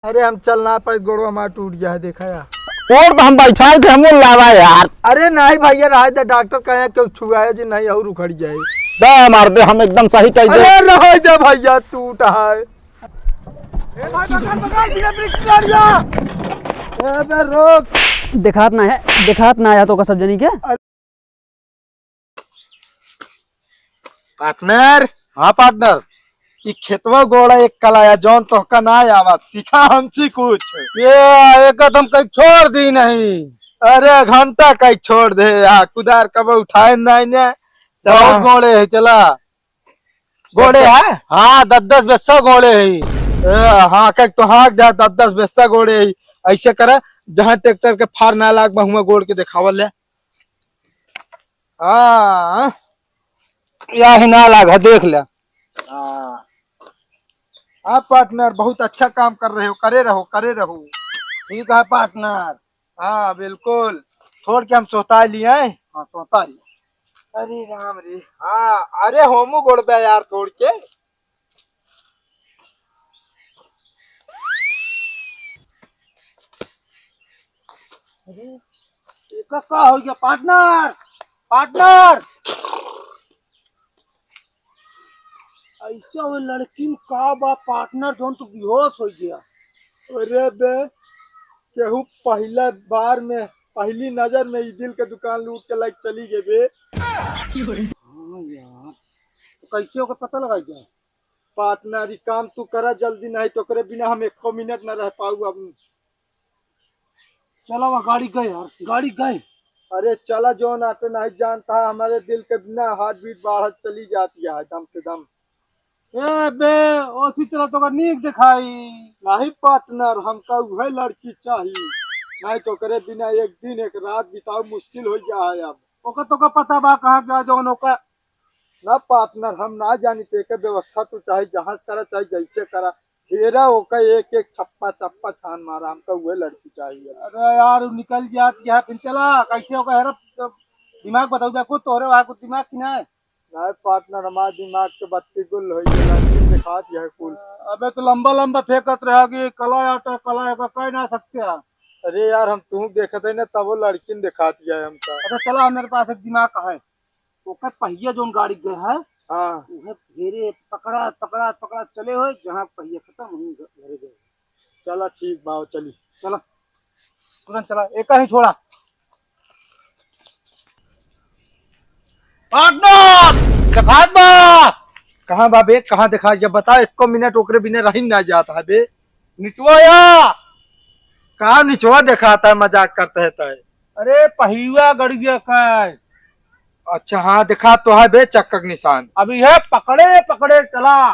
अरे हम चल ना पाए, गोड़वा हमारा टूट गया है, देखा यार। और तो हम बैठा थे हम लावा यार। अरे नहीं भैया, रहा था डॉक्टर कहे क्यों छुआ जी, नहीं और उखड़ जाए। दे मार दे, हम एकदम सही कह दे। अरे रह दे भैया, टूट है। ए भाई पकड़ दिया ब्रेक गाड़िया। ए बे रोक। देखात ना आया तो का सब जनी के। पार्टनर। हाँ पार्टनर, ये खेतवा गोड़ा एक कल आया जौन तो का ना आवाज सीखा हमसे कुछ। ये एक हम कहीं छोड़ दी नहीं। अरे घंटा कहीं छोड़ दे यार, कुदार कब उठाए नहीं ने। बहुत गोड़े है, चला गोड़े है। हाँ 10-10 बेस्सा गोड़े है। हाँ कहीं तो हाँ जा 10-10 बेस्सा गोड़े है। ऐसे करे जहाँ ट्रैक्टर के फार ना लाग बहुआ गोड़ के दिखावल ले। हाँ या ही ना लाग, देख ले। हाँ आप पार्टनर बहुत अच्छा काम कर रहे हो, करे रहो करे रहो। ठीक है पार्टनर। हाँ बिल्कुल, छोड़ के हम सोता लिए। हाँ सोता लिए। अरे राम रे। हाँ अरे होमू गोड़ पे यार छोड़ के। अरे का हो गया पार्टनर? पार्टनर ऐसा वो लड़की में का बा पार्टनर जोन तू बेहोश हो गया। अरे बे केहू पहला बार में पहली नजर में ही दिल के दुकान लूट के लाइक चली गए बे। हाँ यार, तो कैसे होकर पता लगा क्या? पार्टनर काम तू करा जल्दी, नहीं तो करे बिना हम 1 मिनट न रह पाऊ अब। चला वह गाड़ी गए यार, गाड़ी गए। अरे चला जो आते नहीं जानता, हमारे दिल के बिना हार्ट बीट बढ़त चली जाती है दम से दम। ए बे ओसी तरह तो नीक दिखाई। नहीं पार्टनर, हमका वह लड़की चाहिए, नहीं तो करे बिना एक दिन एक रात बिताओ मुश्किल हो जाए। अब ओका तो का पता बा कहाँ गया जो नौका ना पार्टनर, हम ना जानी ते व्यवस्था तो चाहे जहाज करा चाहे जैसे करा, घेरा ओका एक एक छप्पा छप्पा छान मारा, हमका वह लड़की चाहिए। अरे यार निकल गया क्या फिर, चला कैसे होगा हेरा दिमाग बताऊ देखो तोरे वहाँ कुछ दिमाग की ना है। नहीं पार्टनर, हमारे दिमाग के बत्ती गुल हो दिखा दिया है कुल। अबे तो लंबा लंबा फेंकत रहेगी, कला आता कला कह ना सकते हैं। अरे यार हम तू देखते है ना, तब वो लड़की ने दिखा दिया है हमका। अच्छा चला, मेरे पास एक दिमाग का है। ओकर पहिया जोन गाड़ी गए है, हाँ उन्हें घेरे पकड़ा पकड़ा पकड़ा चले हो, जहाँ पहिया खत्म वहीं घरे गए। चला ठीक बाओ, चली चला तुरंत चला, एक ही छोड़ा। पार्टनर दिखा बा कहाँ बाबे, कहाँ दिखा गया बता। 1 मिनट ओकरे बिना रही ना जाता है बे। निचवा या कहा निचवा दिखाता है, मजाक करते है। अरे पहिया गड़िया का। अच्छा हाँ दिखा तो है बे, चक्का के निशान। अभी है पकड़े पकड़े चला।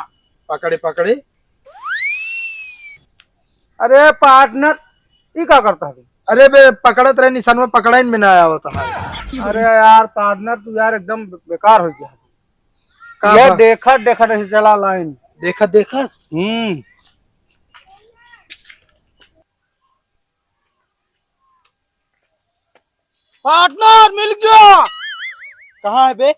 पकड़े पकड़े। अरे पार्टनर ये क्या करता है? अरे बे पकड़त रहे निशान में, पकड़ा में ना आया होता है। अरे यार पार्टनर तू यार एकदम बेकार हो गया। ये देखा देखा ऐसे चला लाइन, देखा देखा। पार्टनर मिल गया। कहाँ है बे?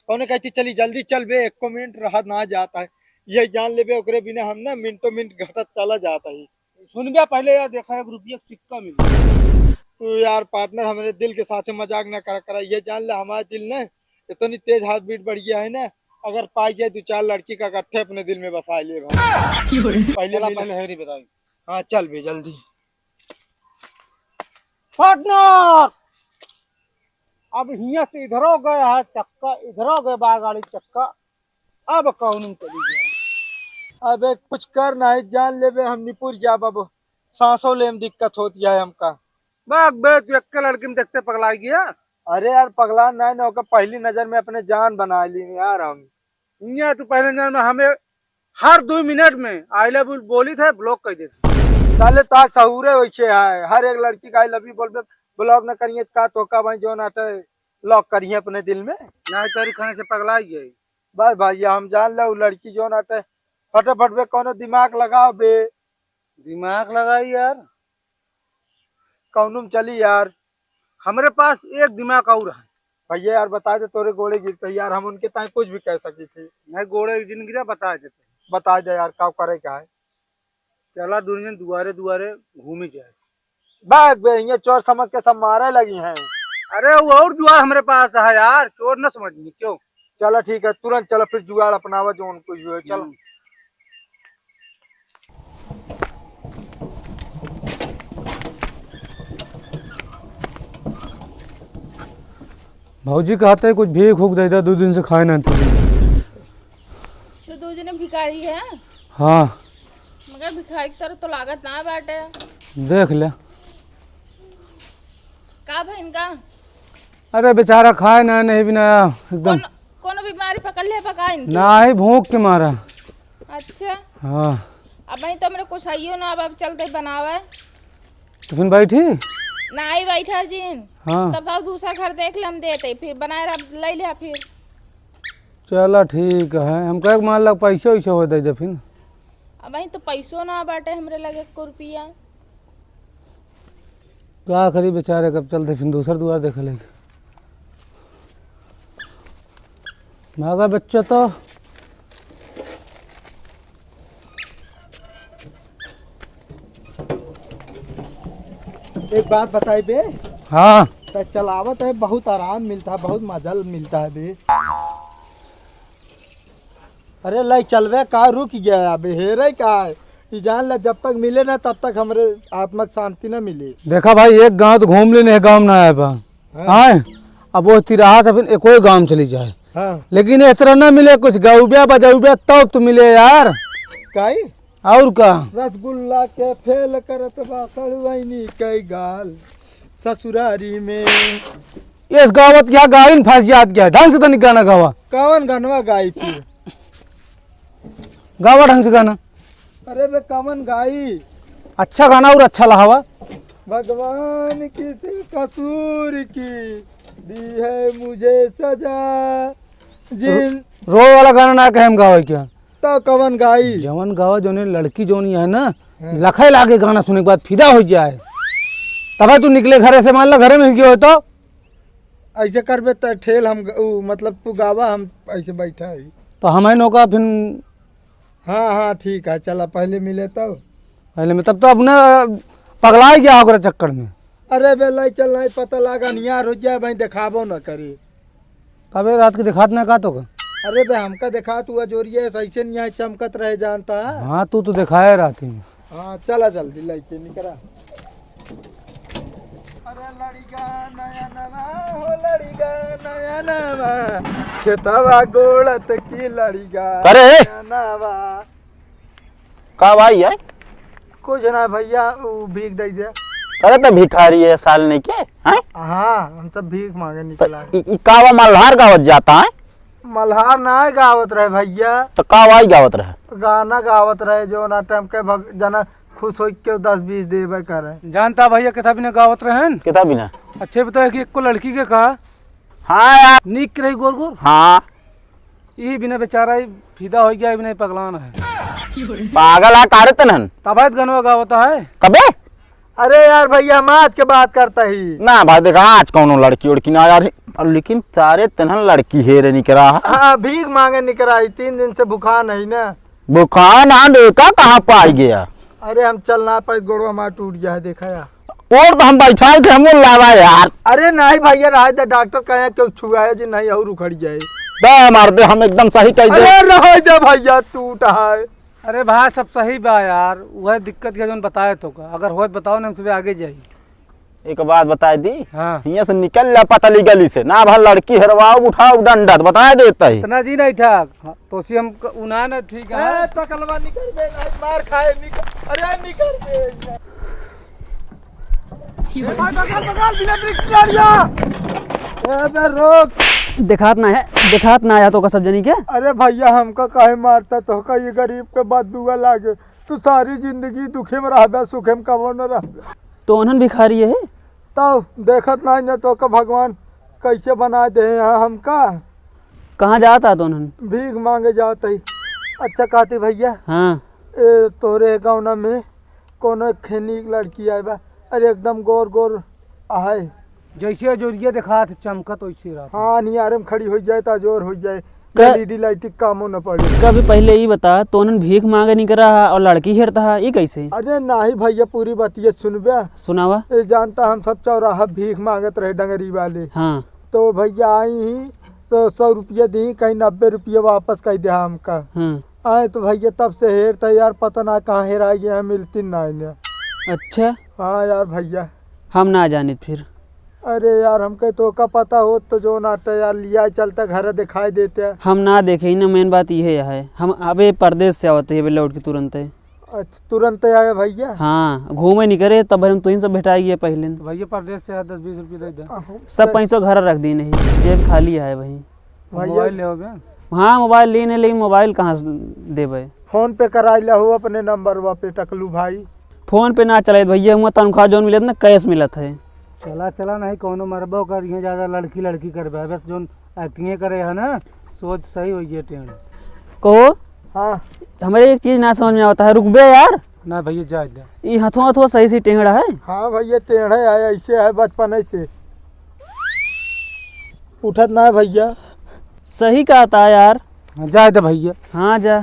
कौन कहती चली जल्दी चल बे, 1 मिनट रहा ना जाता है। ये जान ले बे ओकरे बिना हम ना मिनटों मिनट घटत चला जाता है। सुन बे पहले यार, देखा 1 रुपया सिक्का मिला। तो यार पार्टनर हमारे दिल के साथ मजाक ना करा ये जान ले हमारा दिल ना इतनी तेज हार्ट बीट बढ़ गया है ना, अगर पाई जाए 2-4 लड़की का इकट्ठे अपने दिल में बसा ले पहले बताई। हाँ चल बे जल्दी। पार्टनर अब हिया से इधरो गए है चक्का, इधरो गए बा गाड़ी चक्का, अब कौन चली गया। अबे कुछ कर नहीं जान ले बे, हम निपुर जा बाबू, सांसों ले में दिक्कत होती है हमका। बे तू एक लड़की में देखते पगला गया। अरे यार पगला नहीं ना होगा, पहली नजर में अपने जान बना ली यार हम। ये तू पहले नजर में हमें हर 2 मिनट में आई लव यू बोली थे, ब्लॉक कर देते साले। ता सहूरे वैसे है, हर एक लड़की का आई लव यू बोल दे, ब्लॉक न करिए का तो का भाई जो नाटे लॉक करिए अपने दिल में, नहीं तेरी खाने से पगला गई। बस भैया हम जान लो लड़की जो नाटे फटाफट बे कोनो दिमाग लगाओ बे। दिमाग लगाई यार, कौन चली यार, हमारे पास एक दिमाग और है। भैया यार बता दे, तोरे गोड़े गिरते यार, हम उनके ताई कुछ भी कह सकी थी। नहीं गोड़े जिन गिरा बता देते, बता दे यार का करे क्या है। चला दुनिया दुआरे दुआरे घूमी जाए। बाग बे ये चोर समझ के सब मारे लगी हैं। अरे वो और जुआर हमारे पास है यार, चोर न समझनी क्यों। चलो ठीक है, तुरंत चलो फिर जुगाड़ अपनावा जो उनको जो है। चलो भौजी कहते हैं कुछ भीख हुक दे दे, 2 दिन से खाए ना थे। तो 2 दिन भिखारी है, हाँ मगर भिखारी की तरह तो लागत ना बाटे। देख ले। का भाई इनका अरे बेचारा खाए ना नहीं भी ना एकदम कोनो बीमारी पकड़ ले पका इनकी। ना ही भूख के मारा। अच्छा हाँ अब भाई तो मेरे कुछ आइयो ना, अब चलते बनावे तो फिर बैठी। ना ही बैठा जिन। हाँ तब तो दूसरा घर देख ले, हम देते फिर बनाए ले लिया फिर। चलो ठीक है, हम कहे मान लग पैसे वैसे हो दे फिर। अब भाई तो पैसों ना बाटे हमरे लगे 1 रुपया। क्या करी बेचारे, कब चलते फिर दूसरा दुआर देख लेंगे। भागा बच्चा तो। एक बात बताई बे, हाँ तो चलावत है बहुत आराम मिलता है, बहुत मजा मिलता है बे। अरे लाई चलवे का रुक गया बे, हेरे का है ये जान ला, जब तक मिले ना तब तक हमारे आत्मा की शांति ना मिले। देखा भाई, एक गांव तो घूम लेने गांव में ना आया बा। हाँ अब वो तिराहा था, फिर एक और गांव चली जाए। हाँ लेकिन इस तरह ना मिले, कुछ गौबिया बजौबिया तब तो मिले यार। काई और का रसगुल्ला के फेल करत बा कड़वाइनी कई गाल ससुरारी में। इस गावत क्या गाड़ी में फंस जात क्या, ढंग से तो नहीं गाना गावा। कौन गनवा गाई फिर? गावा ढंग से गाना। अरे बे कमन गाई, अच्छा गाना और अच्छा लहावा। भगवान किसी कसूर की दी है मुझे सजा, जिन रो वाला गाना ना कहे हम गावे क्या। तो कवन गाई जवन गावा जो ने लड़की जो नहीं है ना, लखे लागे गाना सुनने के बाद फिदा हो जाए। तब तू निकले घरे से, मान लो घरे में हो तो ऐसे करबे तो ठेल हम मतलब तू गावा, हम ऐसे बैठा है। तो हमें नौका फिर हाँ हाँ ठीक है, चला पहले मिले तब। पहले में तब तो अपने पगला ही गया होगा चक्कर में। अरे बे लाई चल नहीं पता लगा नियार हो जाए भाई, दिखाबो न करे। तब रात के दिखात ना का तो का। अरे बे हमका देखा तू जोरिए ऐसे नहीं है, चमकत रह जानता है। हाँ तू तो दिखाया रात में। हाँ चला जल्दी लाइके निकला। अरे लड़िका नया नवा हो, लड़िका नया नवा, खेतवा गोड़त की लड़िका अरे! नया नवा। का भाई है? कुछ ना भैया, वो भीख दे दे। अरे तो भिखारी है साल नहीं के हैं? हाँ हम सब भीख मांगे निकला। कावा मल्हार गावत जाता है मल्हार ना गावत रहे भैया, तो कावाई गावत रहे। गाना गावत रहे जो ना टाइम के जना खुश हो के 10-20 देवे करे। जानता भैया किता बिना गावत रहन। किता बिना? अच्छे बताए कि एक को लड़की के कहा हाँ यार। नीक रही गोर गोर, हाँ ये बिना बेचारा ही फिदा हो गया, बिना पगलाना है। पागल आ कारे तनन तबायत गनवा गावता है कबे। अरे यार भैया हम आज के बात करता ही ना भाई देखा आज कौन लड़की उड़की ना यार, लेकिन सारे तनहन लड़की हेरे नहीं करा। हाँ भीख मांगे निकल आई, 3 दिन से भूखा नहीं ना। बुखार ना देखा कहाँ पाई गया। अरे हम चल ना पाए, गोड़वा हमारा टूट गया है, देखा यार। और तो हम बैठा थे हम लावा यार। अरे नहीं भैया रहा था, डॉक्टर कहे क्यों छुआ जी नहीं और उखड़ जाए। बे मार दे, हम एकदम सही कह दे। अरे रह जा भैया, टूट है। अरे भाई सब सही बा यार, वह दिक्कत के जो बताए तो का, अगर हो तो बताओ ना, हम सुबह आगे जाई। एक बात बता दी, हाँ यहाँ से निकल ला पतली गली से ना भाई, लड़की हरवाओ उठाओ डंडा तो बता देता ही। इतना जी नहीं ठाक। हाँ, तो सी हम उना ना ठीक है। तकलवा निकल गए, नहीं मार खाए निकल। अरे निकल गए। रोक। देखात ना आया तो का सब जनी के। अरे भैया हमका काहे मारता, तो का ये गरीब के बाद दुआ लागे। तू सारी जिंदगी दुखे में रहबे, सुखे में कबो न रहबे। तो उन्हन भिखारी है। तब देखत नहीं न तो का भगवान कैसे बना दे यहाँ हमका। कहाँ जाता तो उन्हन? भीख मांगे जाते ही। अच्छा कहती भैया, हाँ तोरे गाँव में कोनो खेनी लड़की आए बा, अरे एकदम गोर गोर आहे, जैसे जोरिया दिखा चमकत वैसे रहा। हाँ नियारे में खड़ी हो जाए तो जोर हो जाए, एलईडी लाइट कामो न पड़े। कभी पहले ही बता, तो उन्होंने भीख मांगे नहीं करा और लड़की हेरता है, ये कैसे? अरे नाही भैया, पूरी बतिया सुनबे। सुनावा। ये जानता हम सब चौराहा भीख मांगत रहे डंगरी वाले। हाँ। तो भैया आई ही तो 100 रुपया दी, कहीं 90 रुपया वापस कर दिया हमका। हाँ। आए तो भैया तब से हेरता यार, पता ना कहाँ हेरा गया, मिलती ना इन्हें। अच्छा, हाँ यार भैया। हम ना जाने फिर। अरे यार हमके तो का पता हो तो जो नाटा यार लिया चलता घर दिखाई देते। हम ना देखे ही ना, मेन बात ये है। हम अबे परदेश से आवते है लौट के तुरंत है। अच्छा तुरंत आया भैया। हाँ, घूमे नहीं करे तब हम तुम सब भेटाई पहले। तो भैया परदेश से 10-20 रुपये दे दे। सब पैसों घर रख दी, नहीं जेब खाली है भाई। मोबाइल ले हो गया। हाँ मोबाइल लेने, लेकिन मोबाइल कहाँ से देवे? फोन पे कराई ला हो अपने नंबर पे टकलू भाई। फोन पे ना चले भैया, हुआ तनख्वाह जो मिलत ना कैश मिलत है। चला नहीं कौनो मरबो कर, यहाँ ज्यादा लड़की करबे, बस जो एक्टिंग करे है ना, सोच सही हो गई टेढ़। कहो हाँ हमारे एक चीज ना समझ में आता है, रुकबे यार। ना भैया जा दे। ये हथों सही से टेढ़ा है। हाँ भैया टेढ़े है, ऐसे है बचपन से। उठत ना है भैया। सही कहा था यार। जा दे भैया। हाँ जा।